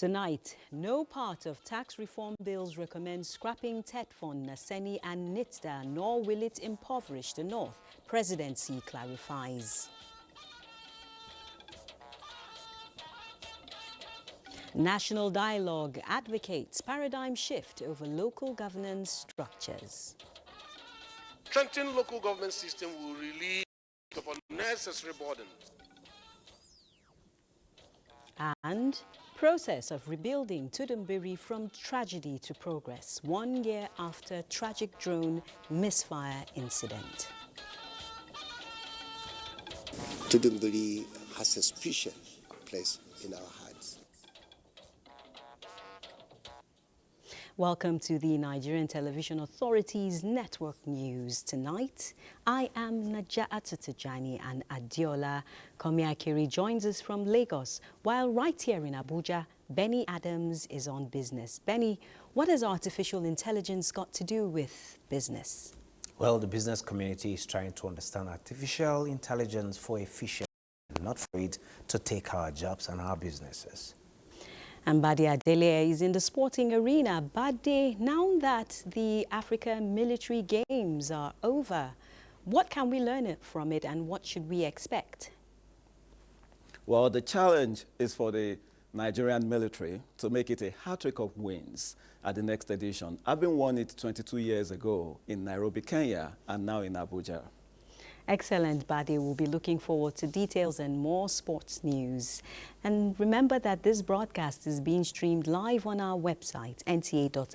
Tonight, no part of tax reform bills recommends scrapping TETFON, Naseni and NITDA, nor will it impoverish the North, Presidency clarifies. National Dialogue advocates paradigm shift over local governance structures. Strengthening local government system will relieve of unnecessary burdens. And process of rebuilding Tudun Biri from tragedy to progress 1 year after tragic drone misfire incident. Tudun Biri has a special place in our hearts. Welcome to the Nigerian Television Authority's Network News. Tonight, I am Naja'atu Tijani, and Adiola Komiakiri joins us from Lagos, while right here in Abuja, Benny Adams is on business. Benny, what has artificial intelligence got to do with business? Well, the business community is trying to understand artificial intelligence for efficiency, not for it to take our jobs and our businesses. And Bade Adele is in the sporting arena. Bade, now that the African military games are over, what can we learn from it and what should we expect? Well, the challenge is for the Nigerian military to make it a hat-trick of wins at the next edition. Having won it 22 years ago in Nairobi, Kenya, and now in Abuja. Excellent, Bade. We'll be looking forward to details and more sports news. And remember that this broadcast is being streamed live on our website, nta.ng/live.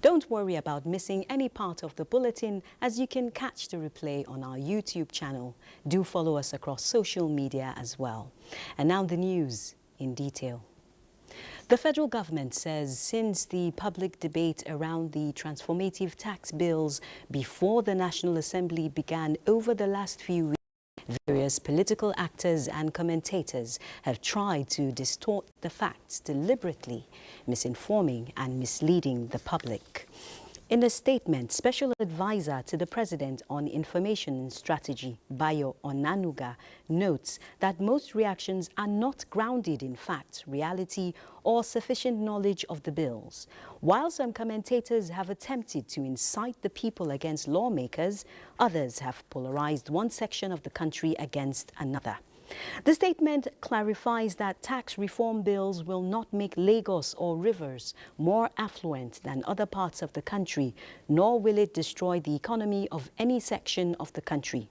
Don't worry about missing any part of the bulletin, as you can catch the replay on our YouTube channel. Do follow us across social media as well. And now the news in detail. The federal government says since the public debate around the transformative tax bills before the National Assembly began over the last few weeks, various political actors and commentators have tried to distort the facts deliberately, misinforming and misleading the public. In a statement, Special Advisor to the President on Information and Strategy, Bayo Onanuga, notes that most reactions are not grounded in fact, reality, or sufficient knowledge of the bills. While some commentators have attempted to incite the people against lawmakers, others have polarized one section of the country against another. The statement clarifies that tax reform bills will not make Lagos or Rivers more affluent than other parts of the country, nor will it destroy the economy of any section of the country.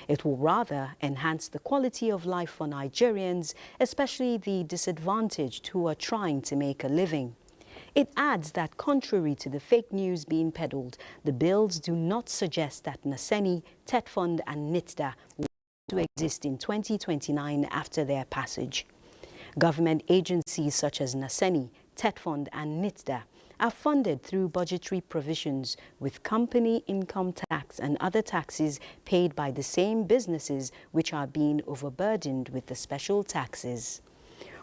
It will rather enhance the quality of life for Nigerians, especially the disadvantaged who are trying to make a living. It adds that contrary to the fake news being peddled, the bills do not suggest that Naseni, TETFON and NITDA will to exist in 2029 after their passage. Government agencies such as Naseni, TETFON and NITDA are funded through budgetary provisions, with company income tax and other taxes paid by the same businesses which are being overburdened with the special taxes.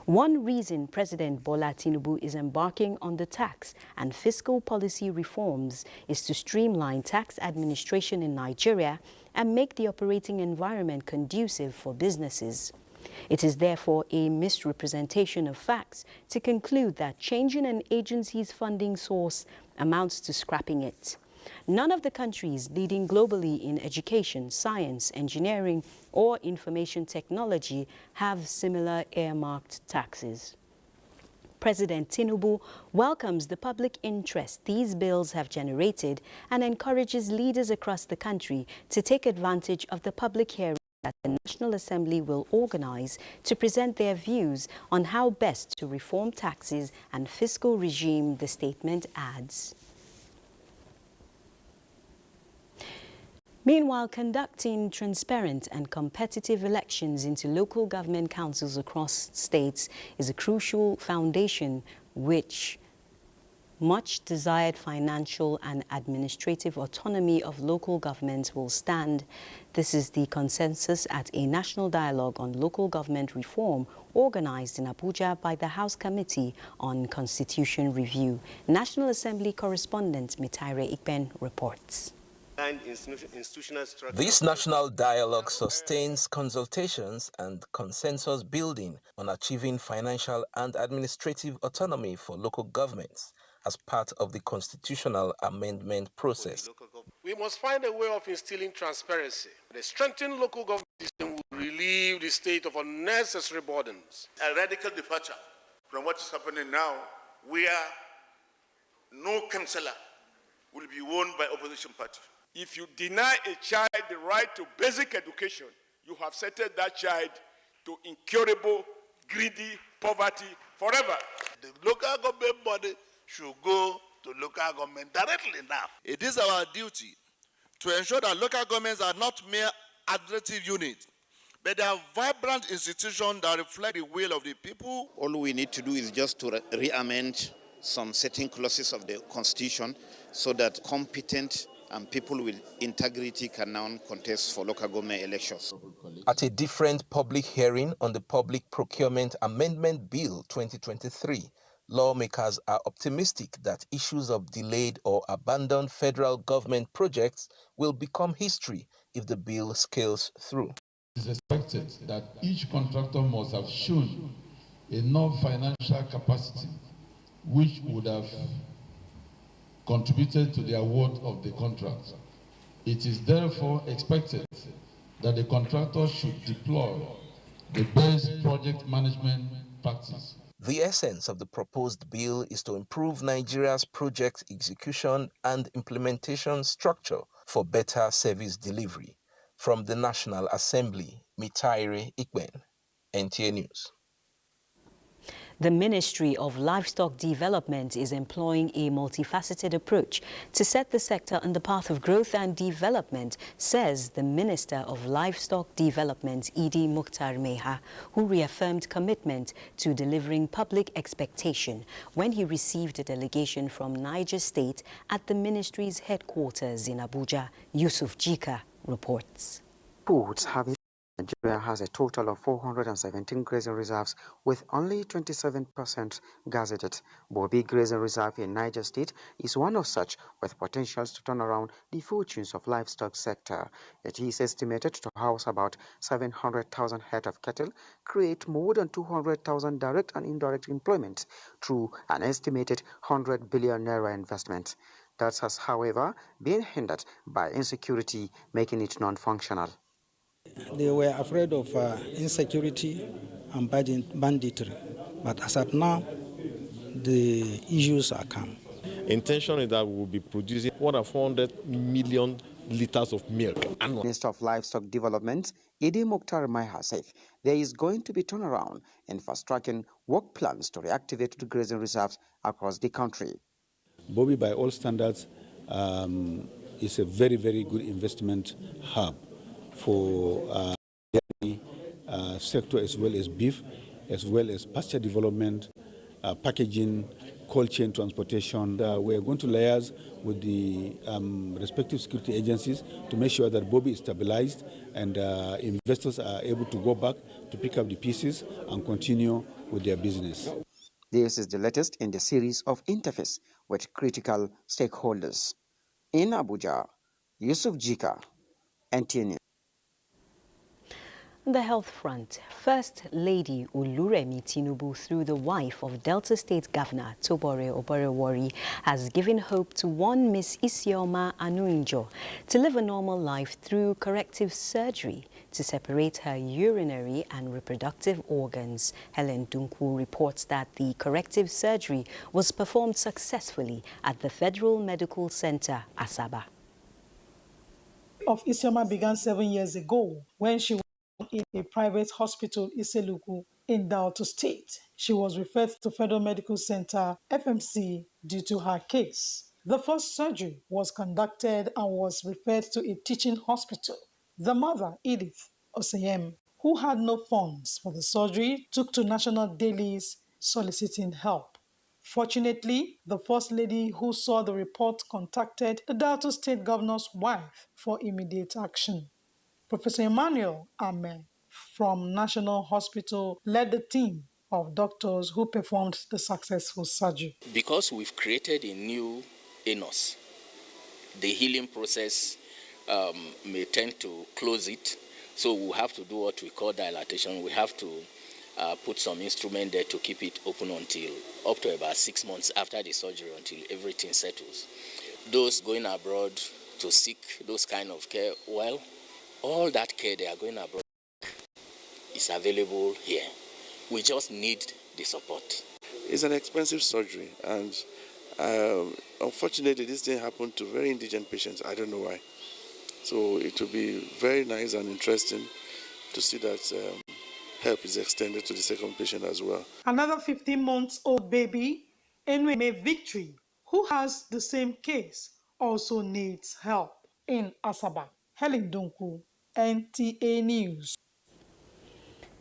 One reason President Bola Tinubu is embarking on the tax and fiscal policy reforms is to streamline tax administration in Nigeria and make the operating environment conducive for businesses. It is therefore a misrepresentation of facts to conclude that changing an agency's funding source amounts to scrapping it. None of the countries leading globally in education, science, engineering, or information technology have similar earmarked taxes. President Tinubu welcomes the public interest these bills have generated and encourages leaders across the country to take advantage of the public hearing that the National Assembly will organize to present their views on how best to reform taxes and fiscal regime, the statement adds. Meanwhile, conducting transparent and competitive elections into local government councils across states is a crucial foundation which much desired financial and administrative autonomy of local governments will stand. This is the consensus at a national dialogue on local government reform organized in Abuja by the House Committee on Constitution Review. National Assembly correspondent Mitaire Ikpen reports. institutional structure. This national dialogue sustains consultations and consensus building on achieving financial and administrative autonomy for local governments as part of the constitutional amendment process. We must find a way of instilling transparency. The strengthened local government system will relieve the state of unnecessary burdens. A radical departure from what is happening now, where no councillor will be won by opposition party. If you deny a child the right to basic education, you have settled that child to incurable, greedy poverty forever. The local government body should go to local government directly now. It is our duty to ensure that local governments are not mere administrative units, but they are vibrant institutions that reflect the will of the people. All we need to do is just to re-amend some certain clauses of the Constitution so that competent and people with integrity can now contest for local government elections. At a different public hearing on the Public Procurement Amendment Bill 2023, lawmakers are optimistic that issues of delayed or abandoned federal government projects will become history if the bill scales through. It is expected that each contractor must have shown enough financial capacity which would have contributed to the award of the contract. It is therefore expected that the contractor should deploy the best project management practice. The essence of the proposed bill is to improve Nigeria's project execution and implementation structure for better service delivery. From the National Assembly, Mitaire Ikben, NTA News. The Ministry of Livestock Development is employing a multifaceted approach to set the sector on the path of growth and development, says the Minister of Livestock Development, Idi Mukhtar Meha, who reaffirmed commitment to delivering public expectation when he received a delegation from Niger State at the ministry's headquarters in Abuja. Yusuf Jika reports. Reports have it. Nigeria has a total of 417 grazing reserves with only 27% gazetted. Bobi Grazing Reserve in Niger State is one of such with potentials to turn around the fortunes of livestock sector. It is estimated to house about 700,000 head of cattle, create more than 200,000 direct and indirect employment through an estimated 100 billion naira investment. That has, however, been hindered by insecurity, making it non-functional. They were afraid of insecurity and banditry, but as of now, the issues are calm. Intention is that we will be producing more than 400 million liters of milk annually. Minister of Livestock Development, Idi Mukhtar Meha, said there is going to be turnaround in fast-tracking work plans to reactivate the grazing reserves across the country. Bobi, by all standards, is a very, very good investment hub for the sector, as well as beef, as well as pasture development, packaging, cold chain transportation. We're going to liaise with the respective security agencies to make sure that Bobi is stabilized and investors are able to go back to pick up the pieces and continue with their business. This is the latest in the series of interface with critical stakeholders. In Abuja, Yusuf Jika, NTA News. On the health front, First Lady Oluremi Tinubu, through the wife of Delta State Governor Tobore Oborewori, has given hope to one Miss Isioma Anuinjo to live a normal life through corrective surgery to separate her urinary and reproductive organs. Helen Dunku reports that the corrective surgery was performed successfully at the Federal Medical Center, Asaba. Of Isioma began 7 years ago when she was in a private hospital, Iseluku, in Delta State. She was referred to Federal Medical Center, FMC, due to her case. The first surgery was conducted and was referred to a teaching hospital. The mother, Edith Oseyem, who had no funds for the surgery, took to national dailies soliciting help. Fortunately, the First Lady who saw the report contacted the Delta State Governor's wife for immediate action. Professor Emmanuel Ame from National Hospital led the team of doctors who performed the successful surgery. Because we've created a new anus, the healing process may tend to close it. So we have to do what we call dilatation. We have to put some instrument there to keep it open until up to about 6 months after the surgery, until everything settles. Those going abroad to seek those kind of care, well, all that care they are going abroad is available here. We just need the support. It's an expensive surgery, and unfortunately this thing happened to very indigent patients. I don't know why. So it will be very nice and interesting to see that help is extended to the second patient as well. Another 15-month-old baby, Enweme Victory, who has the same case, also needs help. In Asaba, Helen Dunku, NTA News.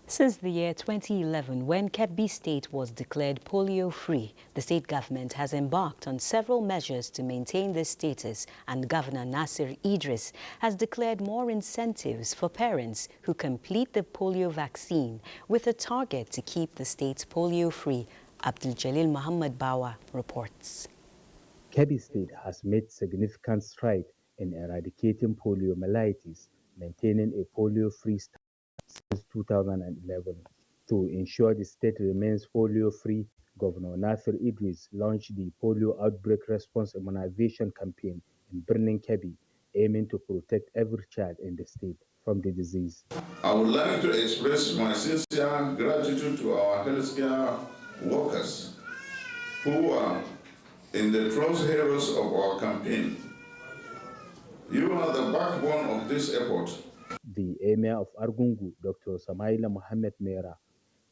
Since the year 2011, when Kebbi State was declared polio-free, the state government has embarked on several measures to maintain this status, and Governor Nasir Idris has declared more incentives for parents who complete the polio vaccine, with a target to keep the state polio-free. Abdul Jalil Muhammad Bawa reports. Kebbi State has made significant strides in eradicating poliomyelitis, maintaining a polio-free status since 2011. To ensure the state remains polio-free, Governor Nasir Idris launched the Polio Outbreak Response Immunization Campaign in Birnin Kebbi, aiming to protect every child in the state from the disease. I would like to express my sincere gratitude to our healthcare workers who are in the crosshairs of our campaign. You are the backbone of this effort. The Emir of Argungu, Dr. Samaila Mohammed Mera,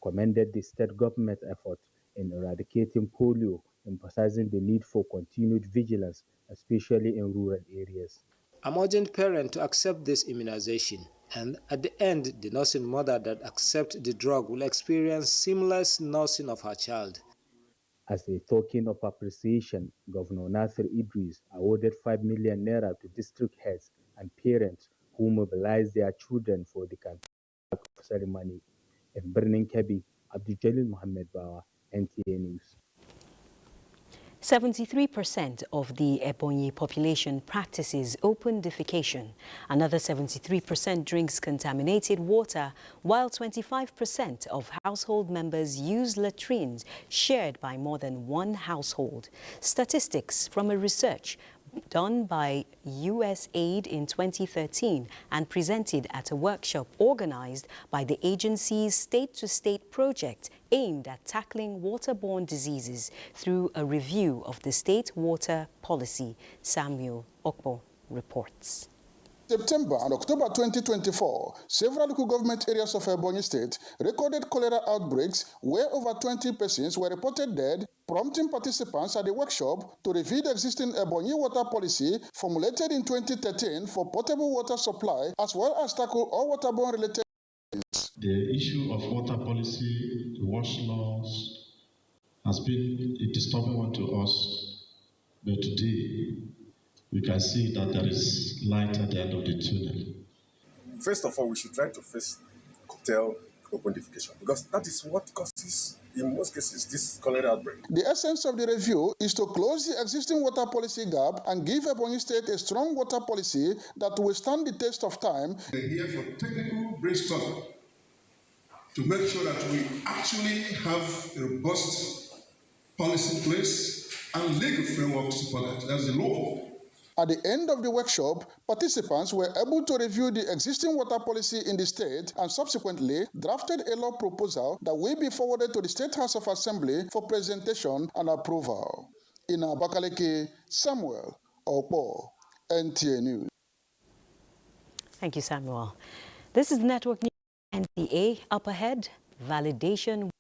commended the state government's effort in eradicating polio, emphasizing the need for continued vigilance, especially in rural areas. I'm urging parents to accept this immunization, and at the end, the nursing mother that accepts the drug will experience seamless nursing of her child. As a token of appreciation, Governor Nasir Idris awarded 5 million naira to district heads and parents who mobilized their children for the campaign ceremony. In Birnin Kebbi, Abdul Jalil Muhammad Bawa, NTA News. 73% of the Ebonyi population practices open defecation. Another 73% drinks contaminated water, while 25% of household members use latrines shared by more than one household. Statistics from a research done by USAID in 2013 and presented at a workshop organized by the agency's state-to-state project aimed at tackling waterborne diseases through a review of the state water policy. Samuel Okpo reports. September and October 2024, several local government areas of Ebonyi State recorded cholera outbreaks where over 20 persons were reported dead, prompting participants at the workshop to review the existing Ebonyi water policy formulated in 2013 for potable water supply, as well as tackle all waterborne related issues. The issue of water policy, the wash laws, has been a disturbing one to us, but today we can see that there is light at the end of the tunnel. First of all, we should try to first curtail open defecation, because that is what causes, in most cases, this cholera outbreak. The essence of the review is to close the existing water policy gap and give Ebonyi State a strong water policy that will stand the test of time. We're here for technical brainstorm to make sure that we actually have a robust policy in place and legal framework to support that. That's the law. At the end of the workshop, participants were able to review the existing water policy in the state and subsequently drafted a law proposal that will be forwarded to the State House of Assembly for presentation and approval. In Abakaliki, Samuel Okpo, NTA News. Thank you, Samuel. This is the Network News, NTA. Up ahead, validation.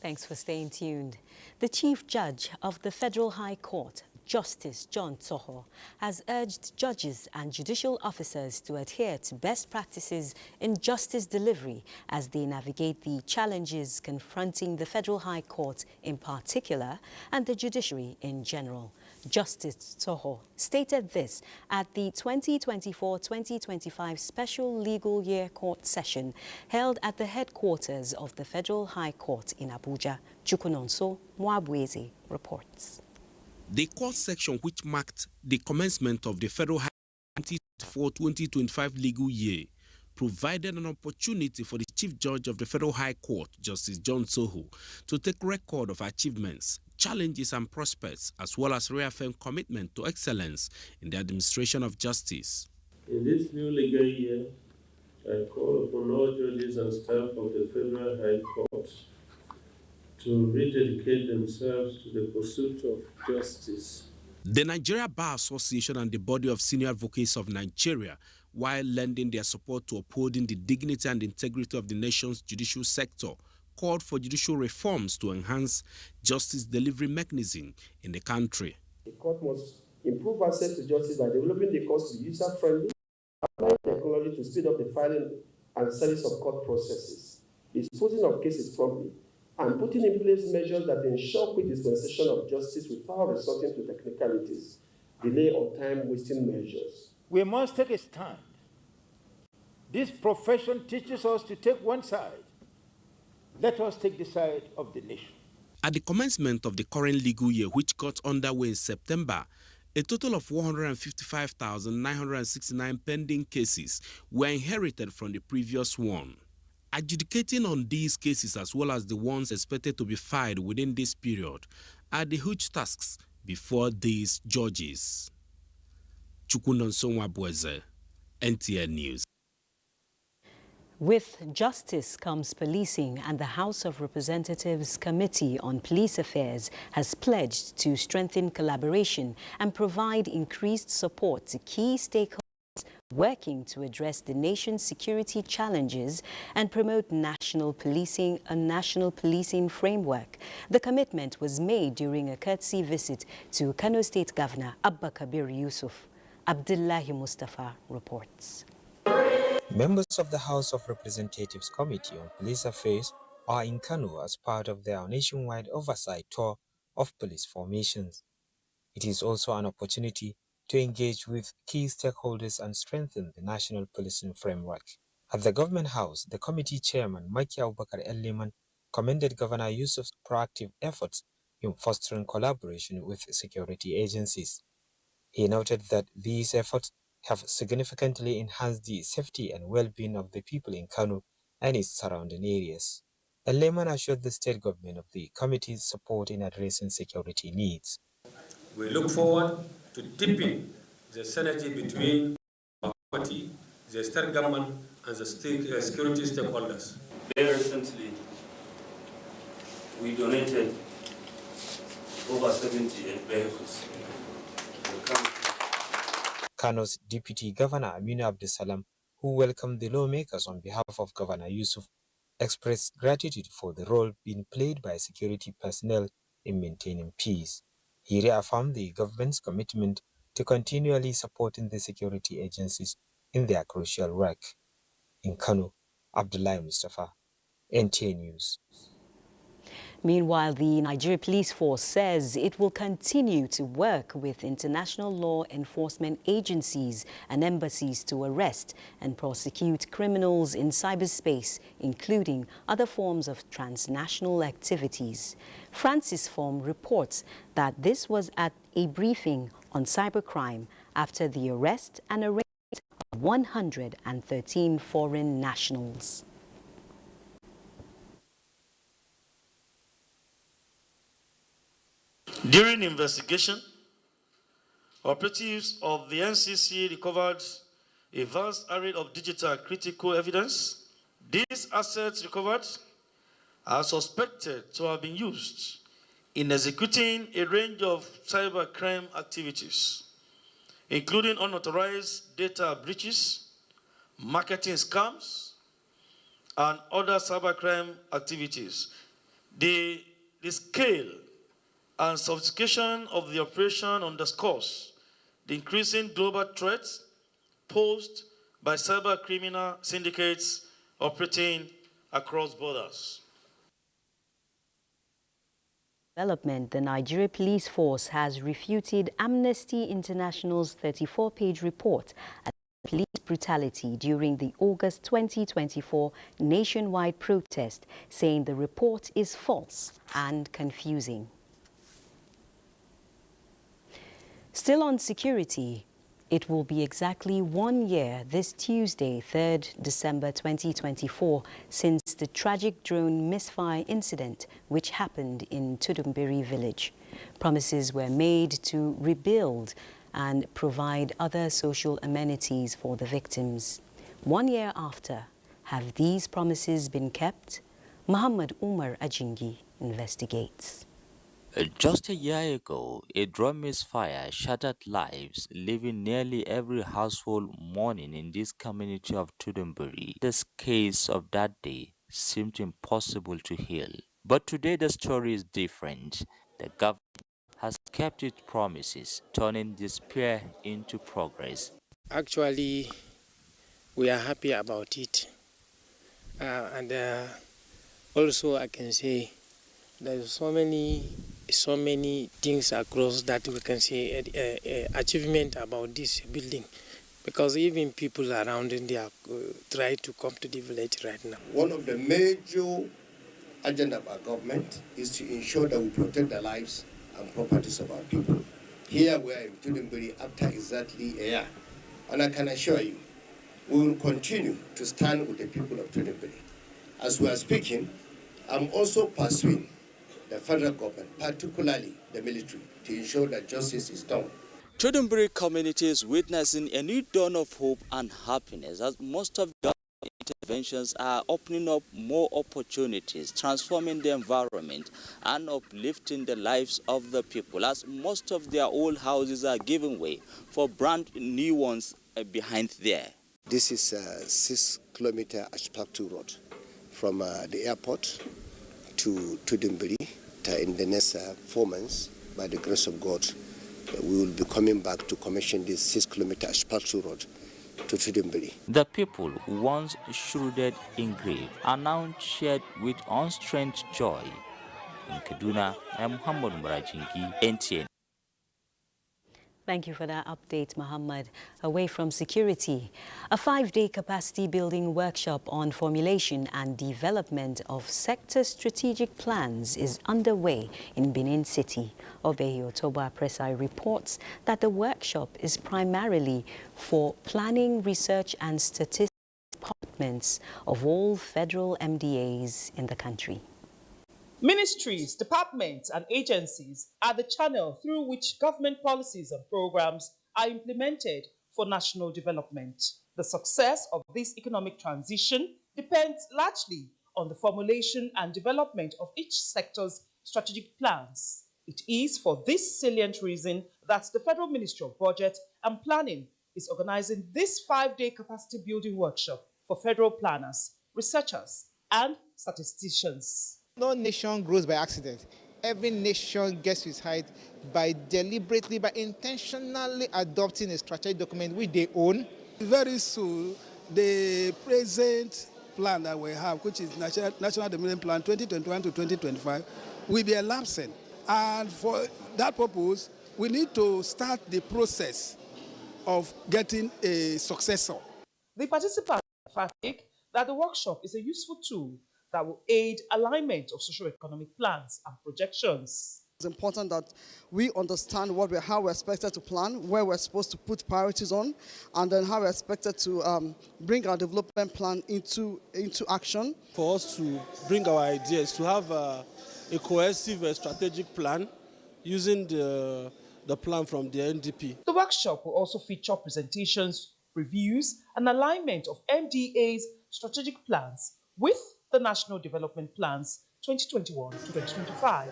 Thanks for staying tuned. The Chief Judge of the Federal High Court, Justice John Tsoho, has urged judges and judicial officers to adhere to best practices in justice delivery as they navigate the challenges confronting the Federal High Court in particular and the judiciary in general. Justice Tsoho stated this at the 2024-2025 Special Legal Year Court session held at the headquarters of the Federal High Court in Abuja. Chukunonso Mwabweze reports. The court section which marked the commencement of the Federal High 2024-2025 legal year provided an opportunity for the Chief Judge of the Federal High Court, Justice John Soho, to take record of achievements, challenges and prospects, as well as reaffirm commitment to excellence in the administration of justice. In this new legal year, I call upon all judges and staff of the Federal High Court to rededicate themselves to the pursuit of justice. The Nigeria Bar Association and the Body of Senior Advocates of Nigeria, while lending their support to upholding the dignity and integrity of the nation's judicial sector, called for judicial reforms to enhance justice delivery mechanism in the country. The court must improve access to justice by developing the courts to be user-friendly, applying technology to speed up the filing and service of court processes, disposing of cases promptly, and putting in place measures that ensure quick dispensation of justice without resorting to technicalities, delay or time-wasting measures. We must take a stand. This profession teaches us to take one side. Let us take the side of the nation. At the commencement of the current legal year, which got underway in September, a total of 155,969 pending cases were inherited from the previous one. Adjudicating on these cases, as well as the ones expected to be filed within this period, are the huge tasks before these judges. Chukwunonsonwa Bweze, NTA News. With justice comes policing, and the House of Representatives Committee on Police Affairs has pledged to strengthen collaboration and provide increased support to key stakeholders working to address the nation's security challenges and promote national policing framework. The commitment was made during a courtesy visit to Kano State Governor Abba Kabir Yusuf. Abdullahi Mustafa reports. Members of the House of Representatives Committee on Police Affairs are in Kano as part of their nationwide oversight tour of police formations. It is also an opportunity to engage with key stakeholders and strengthen the national policing framework. At the Government House, the committee chairman, Maki Abubakar El-Liman, commended Governor Yusuf's proactive efforts in fostering collaboration with security agencies. He noted that these efforts have significantly enhanced the safety and well-being of the people in Kano and its surrounding areas. El-Liman assured the state government of the committee's support in addressing security needs. We look forward to deepening the synergy between our party, the state government, and the security stakeholders. Very recently, we donated over 78 vehicles. Kano's Deputy Governor Aminu Abdusalam, who welcomed the lawmakers on behalf of Governor Yusuf, expressed gratitude for the role being played by security personnel in maintaining peace. He reaffirmed the government's commitment to continually supporting the security agencies in their crucial work. In Kano, Abdullahi Mustafa, NTA News. Meanwhile, the Nigeria Police Force says it will continue to work with international law enforcement agencies and embassies to arrest and prosecute criminals in cyberspace, including other forms of transnational activities. Francis Form reports that this was at a briefing on cybercrime after the arrest and arraignment of 113 foreign nationals. During investigation, operatives of the NCC recovered a vast array of digital critical evidence. These assets recovered are suspected to have been used in executing a range of cybercrime activities, including unauthorized data breaches, marketing scams, and other cybercrime activities. The scale and sophistication of the operation underscores the increasing global threats posed by cyber criminal syndicates operating across borders. Development, the Nigeria Police Force has refuted Amnesty International's 34-page report on police brutality during the August 2024 nationwide protest, saying the report is false and confusing. Still on security, It will be exactly 1 year this Tuesday, 3rd December 2024, since the tragic drone misfire incident which happened in Tudun Biri village. Promises were made to rebuild and provide other social amenities for the victims. 1 year after, have these promises been kept? Muhammad Umar Ajingi investigates. Just a year ago, a drone misfire shattered lives, leaving nearly every household mourning in this community of Tudun Biri. The scars of that day seemed impossible to heal. But today the story is different. The government has kept its promises, turning despair into progress. Actually, we are happy about it. And also I can say there's so many things across that we can say achievement about this building, because even people around in there try to come to the village right now. One of the major agenda of our government is to ensure that we protect the lives and properties of our people. Here we are in Tudun Biri after exactly a year, and I can assure you, we will continue to stand with the people of Tudun Biri. As we are speaking, I'm also pursuing the federal government, particularly the military, to ensure that justice is done. Tudun Biri community is witnessing a new dawn of hope and happiness as most of the interventions are opening up more opportunities, transforming the environment and uplifting the lives of the people, as most of their old houses are giving way for brand new ones behind there. This is a 6-kilometer asphalt road from the airport to Tudun Biri. In the next 4 months, by the grace of God, we will be coming back to commission this 6-kilometer asphalt road to Tudun Biri. The people once shrouded in grief are now shared with unstrained joy. In Kaduna, I'm Muhammad Murajingi, NTA. Thank you for that update, Muhammad. Away from security, a 5-day capacity building workshop on formulation and development of sector strategic plans is underway in Benin City. Obehi Otoba Presai reports that the workshop is primarily for planning, research and statistics departments of all federal MDAs in the country. Ministries, departments and agencies are the channel through which government policies and programs are implemented for national development. The success of this economic transition depends largely on the formulation and development of each sector's strategic plans. It is for this salient reason that the Federal Ministry of Budget and Planning is organizing this 5-day capacity building workshop for federal planners, researchers and statisticians. No nation grows by accident. Every nation gets to its height by intentionally adopting a strategic document which they own. Very soon, the present plan that we have, which is National Development Plan 2021 to 2025, will be elapsing. And for that purpose, we need to start the process of getting a successor. The participants emphatic that the workshop is a useful tool that will aid alignment of socio-economic plans and projections. It's important that we understand how we're expected to plan, where we're supposed to put priorities on, and then how we're expected to bring our development plan into action. For us to bring our ideas, to have a cohesive strategic plan using the plan from the NDP. The workshop will also feature presentations, reviews, and alignment of MDA's strategic plans with the National Development Plans 2021 to 2025.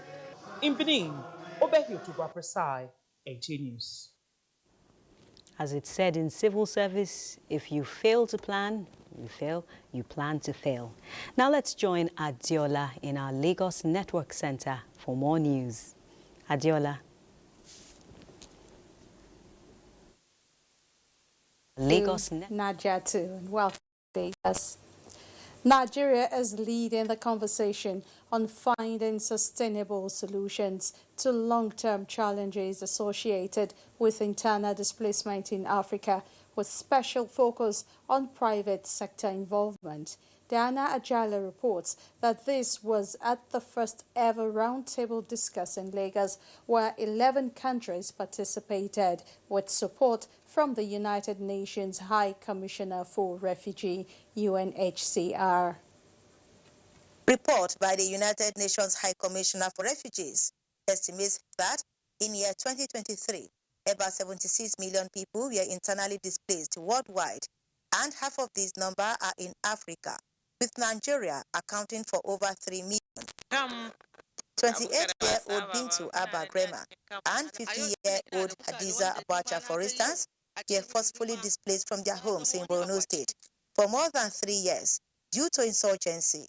In Benin, Obehi Otuba Presai, NTA News. As it's said in civil service, if you fail to plan, you fail, you plan to fail. Now let's join Adiola in our Lagos Network Center for more news. Adiola. Lagos Nadia too. Well, yes. Nigeria is leading the conversation on finding sustainable solutions to long-term challenges associated with internal displacement in Africa, with special focus on private sector involvement. Diana Ajala reports that this was at the first ever roundtable discussed in Lagos, where 11 countries participated with support from the United Nations High Commissioner for Refugee, UNHCR. Report by the United Nations High Commissioner for Refugees estimates that in year 2023, about 76 million people were internally displaced worldwide, and half of this number are in Africa, with Nigeria accounting for over 3 million. 28-year-old Bintu Abba Grema and 50-year-old Hadiza Abacha, for instance, were forcefully displaced from their homes in Borno State for more than 3 years due to insurgency.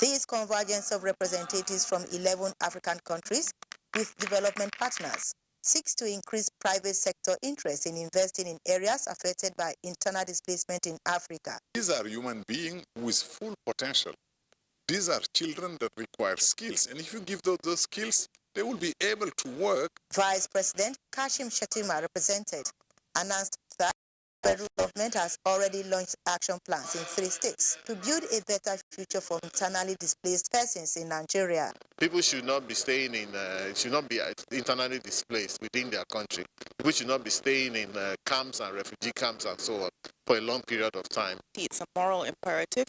This convergence of representatives from 11 African countries with development partners seeks to increase private sector interest in investing in areas affected by internal displacement in Africa. These are human beings with full potential. These are children that require skills, and if you give those skills, they will be able to work. Vice President Kashim Shettima represented announced that the federal government has already launched action plans in 3 states to build a better future for internally displaced persons in Nigeria. People should not be staying in, should not be internally displaced within their country. People should not be staying in camps and refugee camps and so on for a long period of time. It's a moral imperative,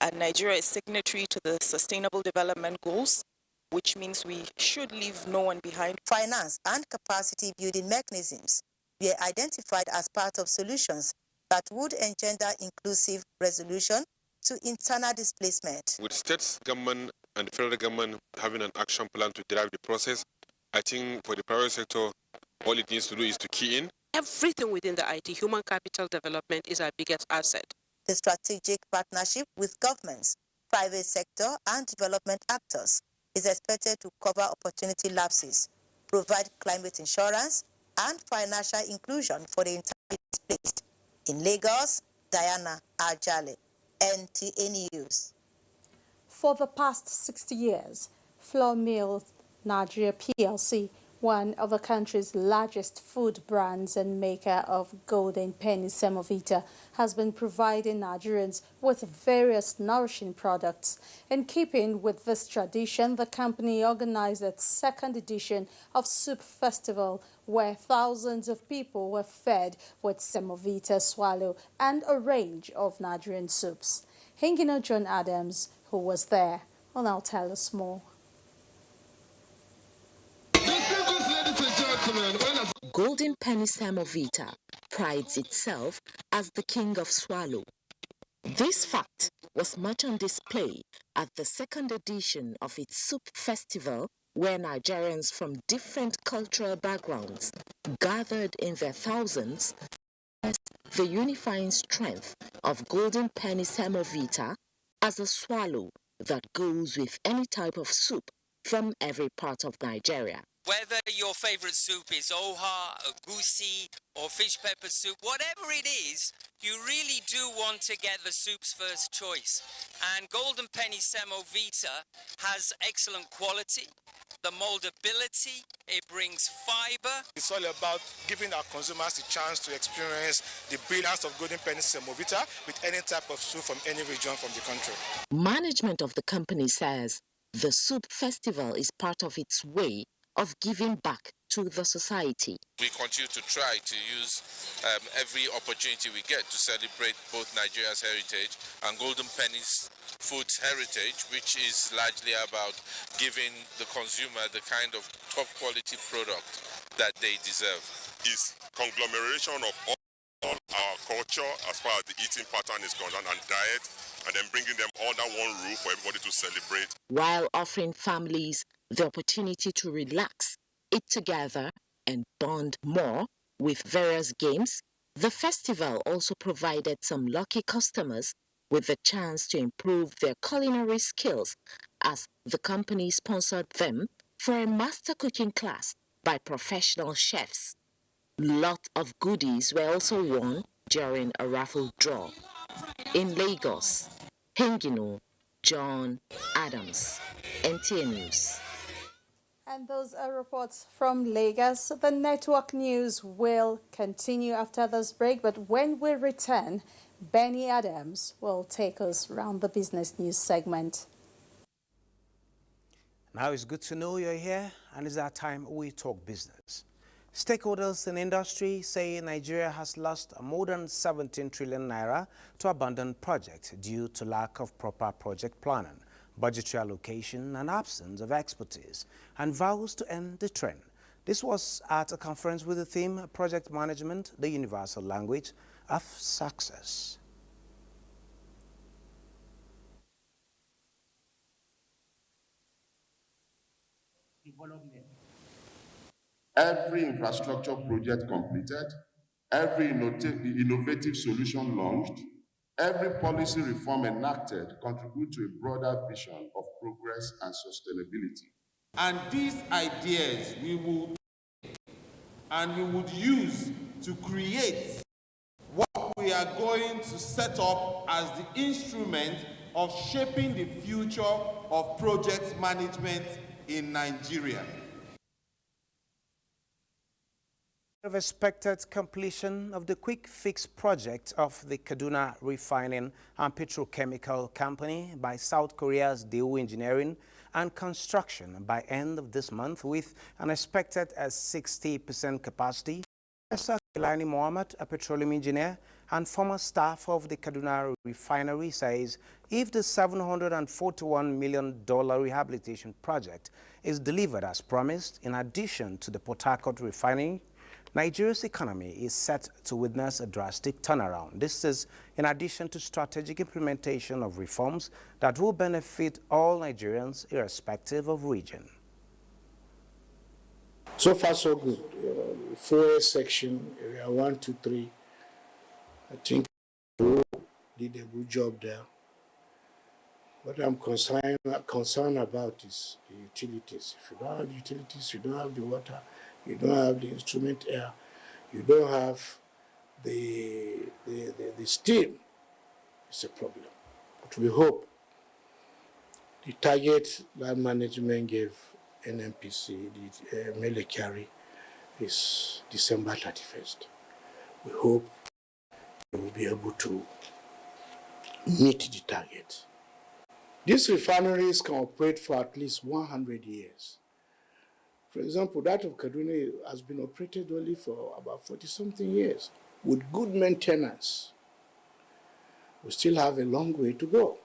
and Nigeria is signatory to the Sustainable Development Goals, which means we should leave no one behind. Finance and capacity building mechanisms were identified as part of solutions that would engender inclusive resolution to internal displacement. With states government and the federal government having an action plan to drive the process, I think for the private sector, all it needs to do is to key in. Everything within the IT, human capital development is our biggest asset. The strategic partnership with governments, private sector, and development actors is expected to cover opportunity lapses, provide climate insurance, and financial inclusion for the internally displaced. In Lagos, Diana Ajale, NTA News. For the past 60 years, Flour Mills Nigeria PLC, one of the country's largest food brands and maker of golden penny semovita, has been providing Nigerians with various nourishing products. In keeping with this tradition, the company organized its second edition of Soup Festival, where thousands of people were fed with semovita, swallow, and a range of Nigerian soups. Hingino John Adams, who was there, will now tell us more. Golden penny semovita prides itself as the king of swallow. This fact was much on display at the second edition of its soup festival, where Nigerians from different cultural backgrounds gathered in their thousands to test the unifying strength of golden penny semovita as a swallow that goes with any type of soup from every part of Nigeria. Whether your favorite soup is oha, egusi, or fish pepper soup, whatever it is, you really do want to get the soup's first choice. And Golden Penny Semovita has excellent quality, the moldability, it brings fiber. It's all about giving our consumers a chance to experience the brilliance of Golden Penny Semovita with any type of soup from any region from the country. Management of the company says the soup festival is part of its way of giving back to the society. We continue to try to use every opportunity we get to celebrate both Nigeria's heritage and Golden Penny's food's heritage, which is largely about giving the consumer the kind of top quality product that they deserve. It's conglomeration of all our culture as far as the eating pattern is concerned and diet, and then bringing them under one roof for everybody to celebrate. While offering families the opportunity to relax, eat together, and bond more with various games, the festival also provided some lucky customers with the chance to improve their culinary skills, as the company sponsored them for a master cooking class by professional chefs. Lot of goodies were also won during a raffle draw. In Lagos, Hingino John Adams, NTA News. And those are reports from Lagos. The network news will continue after this break, but when we return, Benny Adams will take us around the business news segment. Now it's good to know you're here, and it's our time we talk business. Stakeholders in industry say Nigeria has lost more than 17 trillion naira to abandoned projects due to lack of proper project planning, budgetary allocation and absence of expertise, and vows to end the trend. This was at a conference with the theme Project Management, the Universal Language of Success. Every infrastructure project completed, every innovative solution launched, every policy reform enacted contribute to a broader vision of progress and sustainability. And these ideas we would use to create what we are going to set up as the instrument of shaping the future of project management in Nigeria. Of expected completion of the quick fix project of the Kaduna Refining and Petrochemical Company by South Korea's Daewoo Engineering and Construction by end of this month, with an expected 60% capacity. Professor Kelani Mohammed, a petroleum engineer and former staff of the Kaduna Refinery, says if the $741 million rehabilitation project is delivered as promised, in addition to the Port Harcourt refining, Nigeria's economy is set to witness a drastic turnaround. This is in addition to strategic implementation of reforms that will benefit all Nigerians irrespective of region. So far, so good. 4A section, area 1, 2, 3. I think we did a good job there. What I'm concerned about is the utilities. If you don't have the utilities, you don't have the water, you don't have the instrument air, you don't have the steam. It's a problem. But we hope the target that management gave NNPC, the Mele Carry, is December 31st. We hope we will be able to meet the target. These refineries can operate for at least 100 years. For example, that of Kaduna has been operated only for about 40-something years. With good maintenance, we still have a long way to go.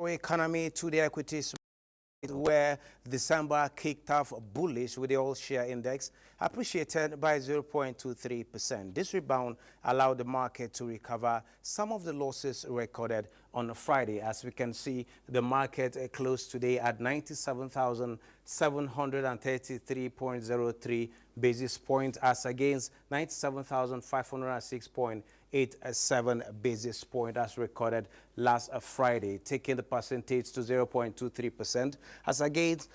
Economy to the equities, where December kicked off bullish with the all-share index appreciated by 0.23%. This rebound allowed the market to recover some of the losses recorded on Friday. As we can see, the market closed today at 97,733.03 basis points as against 97,506.87 basis points as recorded last Friday, taking the percentage to 0.23% as against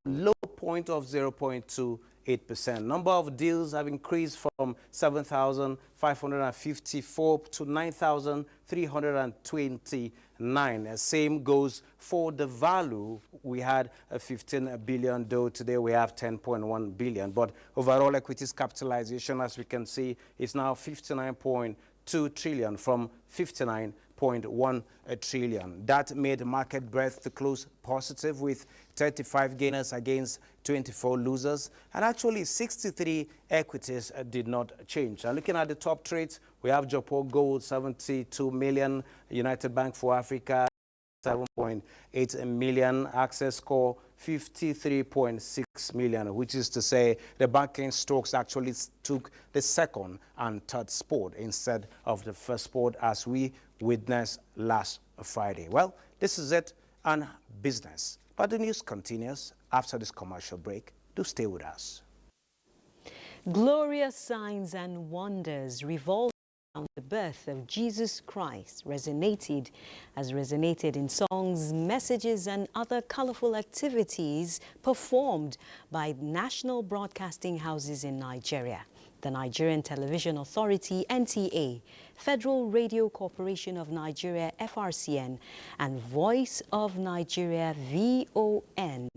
low point of 0.28%. Number of deals have increased from 7,554 to 9,329. Same goes for the value. We had a 15 billion, though today we have 10.1 billion. But overall equities capitalization, as we can see, is now 59.2 trillion from 59.1 trillion. That made market breadth to close positive, with 35 gainers against 24 losers, and actually 63 equities did not change. And looking at the top trades, we have Jopo Gold 72 million, United Bank for Africa 7.8 million, Access Core 53.6 million, which is to say the banking stocks actually took the second and third spot instead of the first spot, as we witnessed last Friday. Well, this is it on business. But the news continues after this commercial break. Do stay with us. Glorious signs and wonders revolve around the birth of Jesus Christ resonated in songs, messages, and other colorful activities performed by national broadcasting houses in Nigeria. The Nigerian Television Authority, NTA, Federal Radio Corporation of Nigeria, FRCN, and Voice of Nigeria, VON,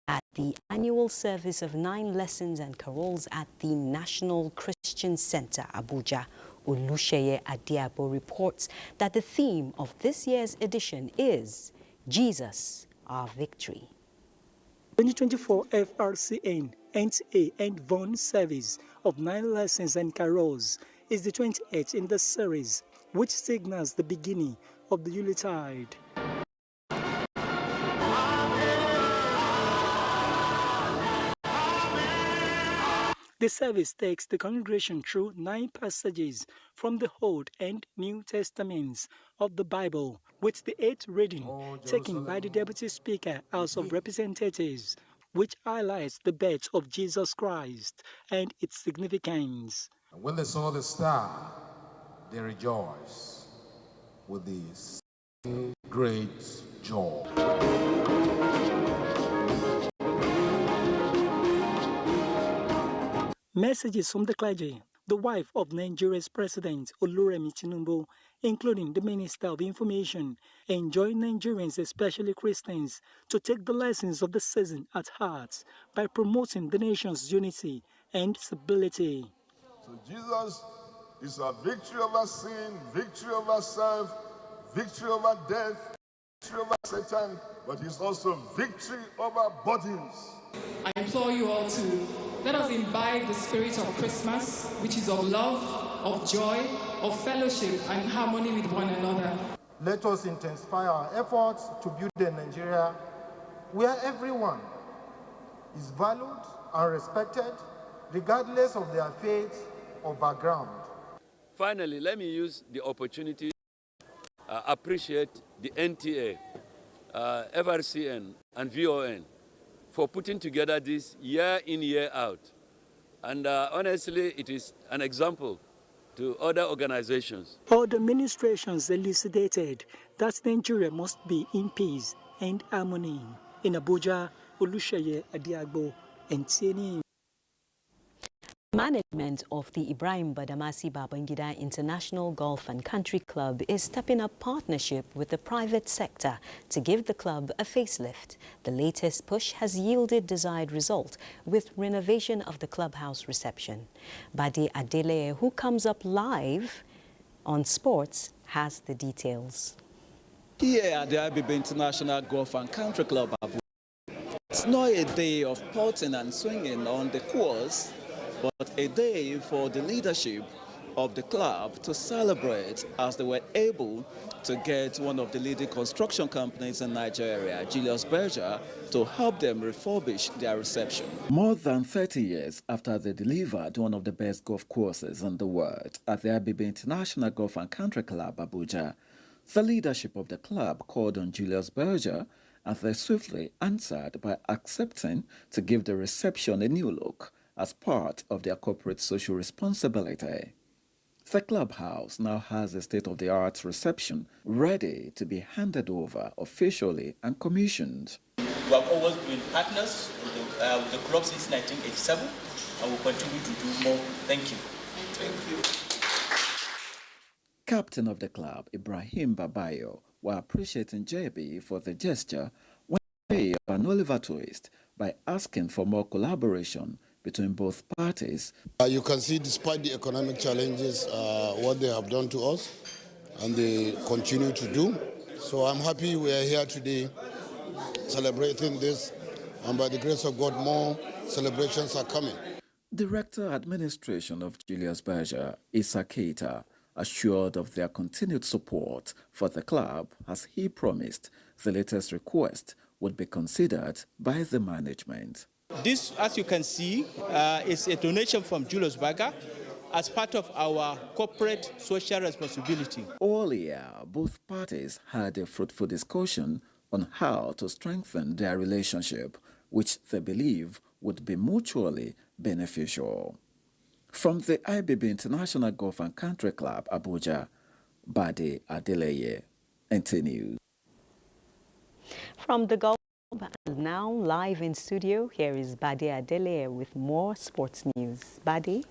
at the annual service of 9 lessons and carols at the National Christian Center, Abuja. Olusheye Adiabo reports that the theme of this year's edition is Jesus, Our Victory. 2024 FRCN, NTA and VON service of 9 lessons and carols is the 28th in the series, which signals the beginning of the Yuletide. The service takes the congregation through 9 passages from the Old and New Testaments of the Bible, with the 8th reading taken by the Deputy Speaker, House of Representatives, which highlights the birth of Jesus Christ and its significance. And when they saw the star, they rejoiced with this great joy. Messages from the clergy, the wife of Nigeria's President Oluremi Tinubu, including the Minister of Information, enjoin Nigerians, especially Christians, to take the lessons of the season at heart by promoting the nation's unity and stability. So Jesus is a victory over sin, victory over self, victory over death, victory over Satan, but he's also victory over bodies. I implore you all to let us imbibe the spirit of Christmas, which is of love, of joy, of fellowship and harmony with one another. Let us intensify our efforts to build a Nigeria where everyone is valued and respected, regardless of their faith or background. Finally, let me use the opportunity to appreciate the NTA, FRCN, and VON for putting together this year in, year out. And honestly, it is an example to other organizations. Other administrations elucidated that Nigeria must be in peace and harmony. In Abuja, Oluseyi Adiagbo, NTA. Management of the Ibrahim Badamasi Babangida International Golf and Country Club is stepping up partnership with the private sector to give the club a facelift. The latest push has yielded desired result with renovation of the clubhouse reception. Bade Adele, who comes up live on sports, has the details. Here at the Abuja International Golf and Country Club, it's not a day of potting and swinging on the course, but a day for the leadership of the club to celebrate as they were able to get one of the leading construction companies in Nigeria, Julius Berger, to help them refurbish their reception. More than 30 years after they delivered one of the best golf courses in the world at the Abuja International Golf and Country Club, Abuja, the leadership of the club called on Julius Berger, and they swiftly answered by accepting to give the reception a new look as part of their corporate social responsibility. The clubhouse now has a state-of-the-art reception ready to be handed over officially and commissioned. We have always been partners with the club since 1987 and will continue to do more. Thank you. Thank you. Captain of the club, Ibrahim Babayo, were appreciating JB for the gesture when he paid an Oliver twist by asking for more collaboration between both parties. You can see, despite the economic challenges, what they have done to us, and they continue to do. So I'm happy we are here today celebrating this, and by the grace of God, more celebrations are coming. Director Administration of Julius Berger, Issa Keita, assured of their continued support for the club as he promised the latest request would be considered by the management. This, as you can see, is a donation from Julius Berger as part of our corporate social responsibility. Earlier, both parties had a fruitful discussion on how to strengthen their relationship, which they believe would be mutually beneficial. From the IBB International Golf and Country Club, Abuja, Bade Adeleye, NTA News. From the golf and now live in studio, here is Bade Adeleye with more sports news. Bade?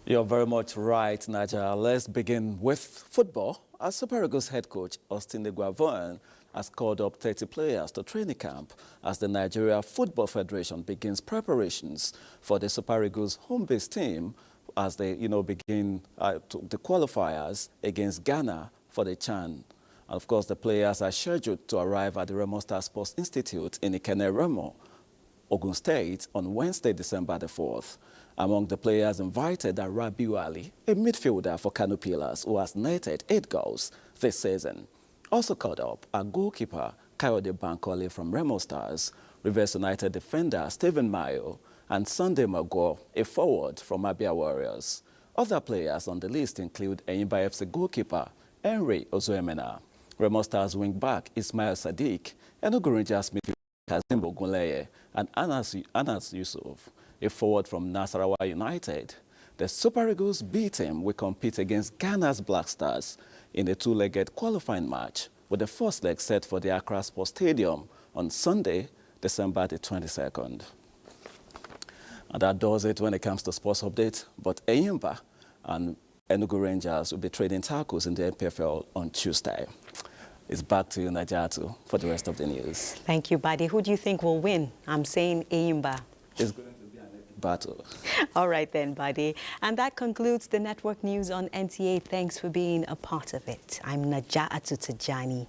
You're very much right, Naja. Let's begin with football. As Super Eagles head coach Austin Eguavoen has called up 30 players to training camp as the Nigeria Football Federation begins preparations for the Super Eagles home-based team as they, begin the qualifiers against Ghana for the CHAN. And of course, the players are scheduled to arrive at the Remo Star Sports Institute in Ikene Remo Ogun State on Wednesday, December the 4th. Among the players invited are Rabiu Ali, a midfielder for Kano Pillars who has netted 8 goals this season. Also called up are goalkeeper Kayode Bankole from Remo Stars, Rivers United defender Stephen Mayo, and Sunday Mago, a forward from Abia Warriors. Other players on the list include Enyimba FC goalkeeper Henry Ozuemena, Remo Stars wing-back Ismail Sadiq, Enugu Rangers midfielder Kazim Ogunleye, and Anas Yusuf, a forward from Nasarawa United. The Super Eagles B team will compete against Ghana's Black Stars in a 2-legged qualifying match, with the first leg set for the Accra Sports Stadium on Sunday, December the 22nd. And that does it when it comes to sports update. But Enyimba and Enugu Rangers will be trading tackles in the NPFL on Tuesday. It's back to you, Najatu, for the rest of the news. Thank you, Badi. Who do you think will win? I'm saying Enyimba. It's going to be an epic battle. All right then, Badi. And that concludes the network news on NTA. Thanks for being a part of it. I'm Najatu Tajani.